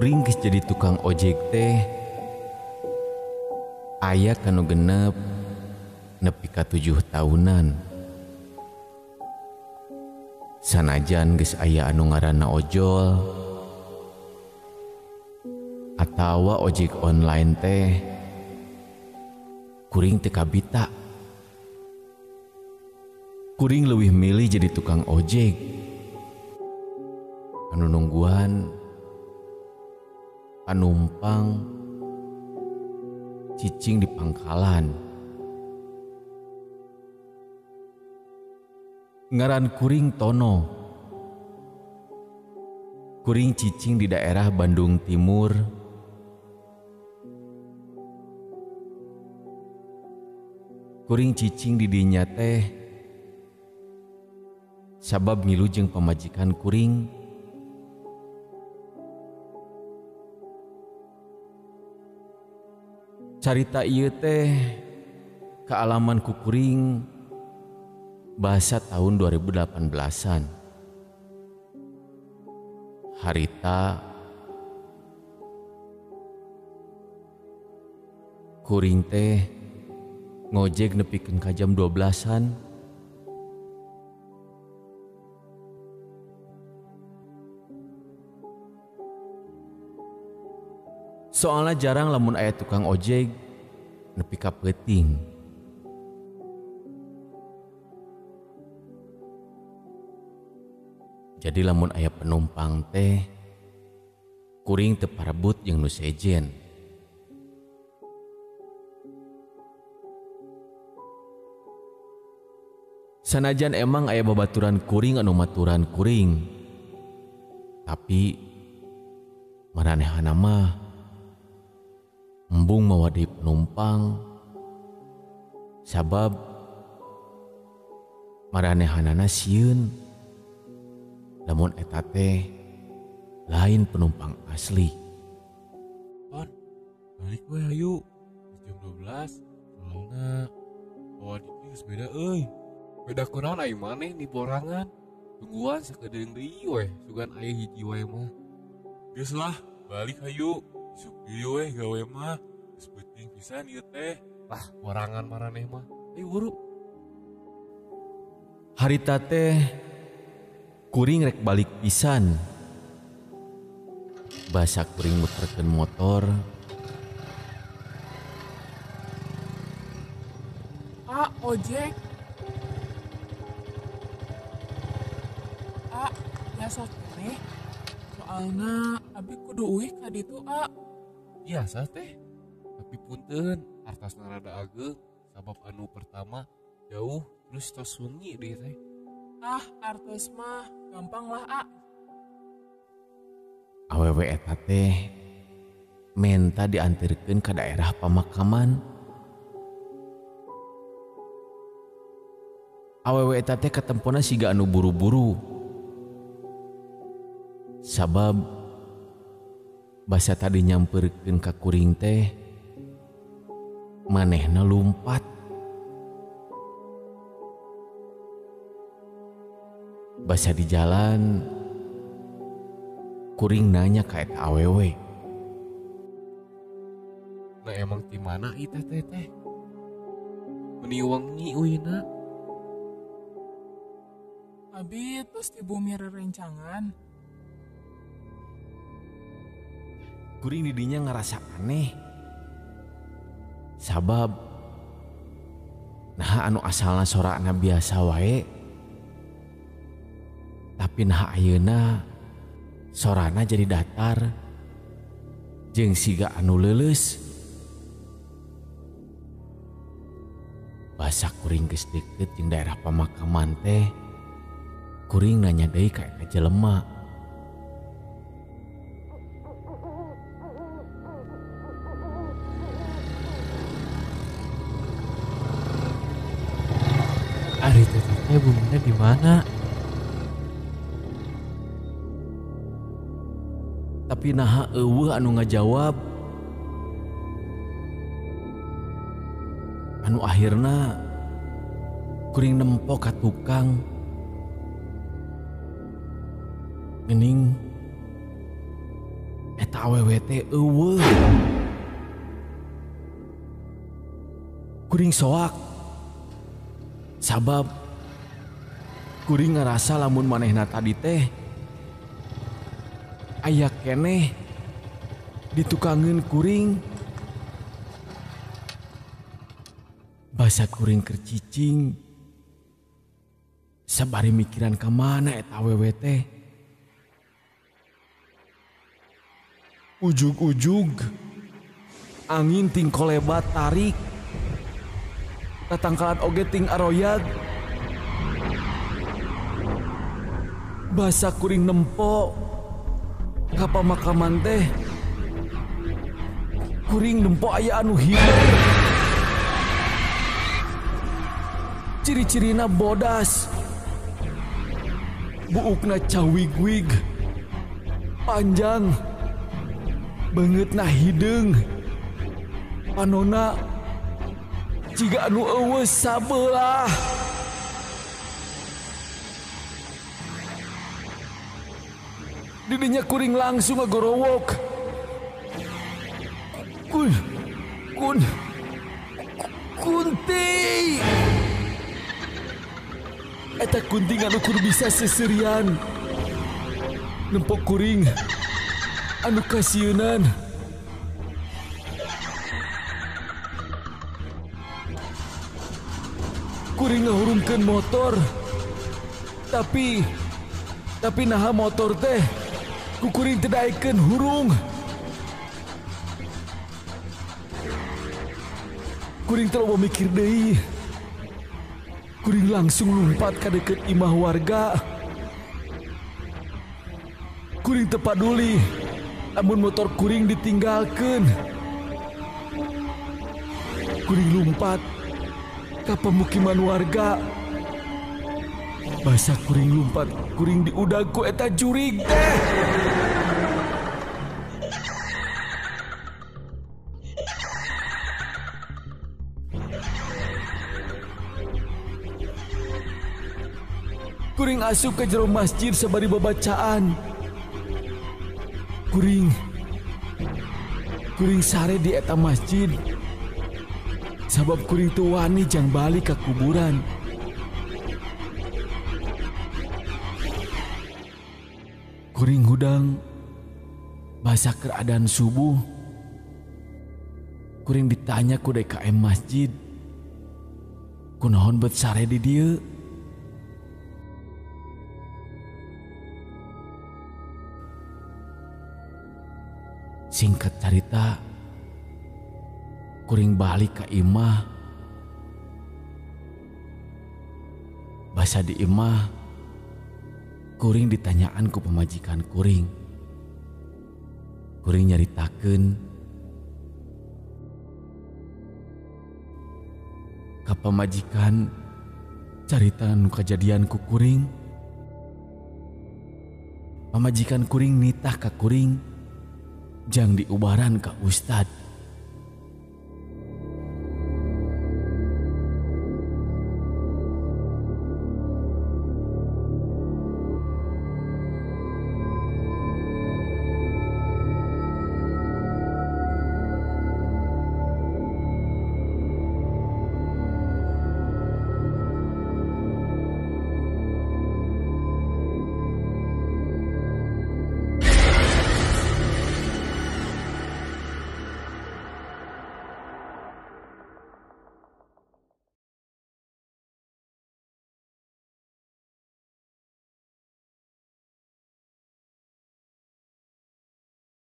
Kuring geus jadi tukang ojek teh aya kanu genep nepi ka 7 tahunan. Sanajan geus aya anu ngaranna ojol atawa ojek online teh, kuring teu kabita. Kuring leuwih milih jadi tukang ojek anu nungguan panumpang cicing di pangkalan. Ngaran kuring Tono. Kuring cicing di daerah Bandung Timur. Kuring cicing di dinya teh sabab ngilu jeung pamajikan kuring. Carita ieu teh kaalaman ku kuring basa tahun 2018-an. Harita kuring teh ngojek nepikeun ka jam 12-an. Soalnya jarang lamun aya tukang ojek nepi ka peuting. Jadi lamun aya penumpang teh kuring teu parebut jeung nu sejen. Sanajan emang aya babaturan kuring anu maturan kuring, tapi maranehana mah embung mawa deui penumpang sabab maranehanana sieun lamun eta teh lain penumpang asli. Ton, balik we hayu. Jam 12 soalna bawa diki geus beda euy. Beda kunaon ai maneh di borangan. Tungguan sakedeung deui we sugan aya hiji wae mah. Geus lah, balik hayu. Isuk deui we gawe mah. Geus penting pisan ieu teh. Lah, borangan maraneh mah. Ayo buru. Harita teh kuring rek balik pisan. Basa kuring muterkeun motor. Ojek. Biasa teh. Soalna abi kudu uih ka ditu, Biasa teh. Tapi punten, artasna rada ageuh sabab anu pertama jauh terus tos sunyi deui teh. Artos mah gampang lah, Awewe eta teh menta diantirkeun ka daerah pemakaman. Awewe eta teh katempona siga anu buru-buru. Sabab basa tadi nyamperkeun ka kuring teh manehna lumpat. Basa di jalan kuring nanya ka eta awewe. Nah emang di mana ieu teh? Meni wengi uina. abi terus di bumi rerencangan. Kuring didinya ngerasa aneh. Sabab nah anu asalna sorakna biasa wae. Tapi nah ayeuna sorana jadi datar jeung siga anu leuleus. Basa kuring geus deukeut jeung daerah pemakaman teh, kuring nanya deui ka eta jelema. Ari teteh buminya di mana? Tapi naha eueuh anu ngajawab. Anu akhirna kuring nempo ka tukang. Geuning eta awewe teh eueuh. Kuring soak. Sabab kuring ngerasa lamun manehna tadi teh aya keneh ditukangeun kuring. Basa kuring keur cicing. Sabari mikiran ka mana eta awewe teh. Ujug-ujug angin ting kolebat tarik. Tatangkalan oge ting aroyad. Basa kuring nempo ka pamakaman teh. Kuring nempo aya anu hilang. Ciri-cirina bodas. Buukna cawig-wig. Panjang. Beungeutna hideung. Panonna jiga anu eueuh sabelah. Didinya kuring langsung ngagorowok. Kunti. Eta kunting anu kudu bisa seserian. Nempok kuring anu kasieunan. Kuring ngahurungkeun motor. Tapi naha motor teh ku kuring teu daekeun hurung. Kuring teu loba mikir deui. Kuring langsung lompat ka deket imah warga. Kuring teu paduli lamun motor kuring ditinggalkeun. Kuring lompat ka pemukiman warga. Basa kuring lompat, kuring diudag ku eta jurig teh. Kuring asup ke jero masjid sabari babacaan. Kuring sare di eta masjid. Sabab kuring teu wani jang balik ka kuburan. Kuring hudang basa keur adzan subuh. Kuring ditanya ku DKM masjid. Kunaon bet sare di dieu? Singkat cerita, kuring balik ke imah. Basa di imah, kuring ditanyaan ku pemajikan kuring. Kuring nyaritakeun ka pemajikan carita nu kajadian ku kuring. Pamajikan kuring nitah ka kuring jang diubaran ka ustad.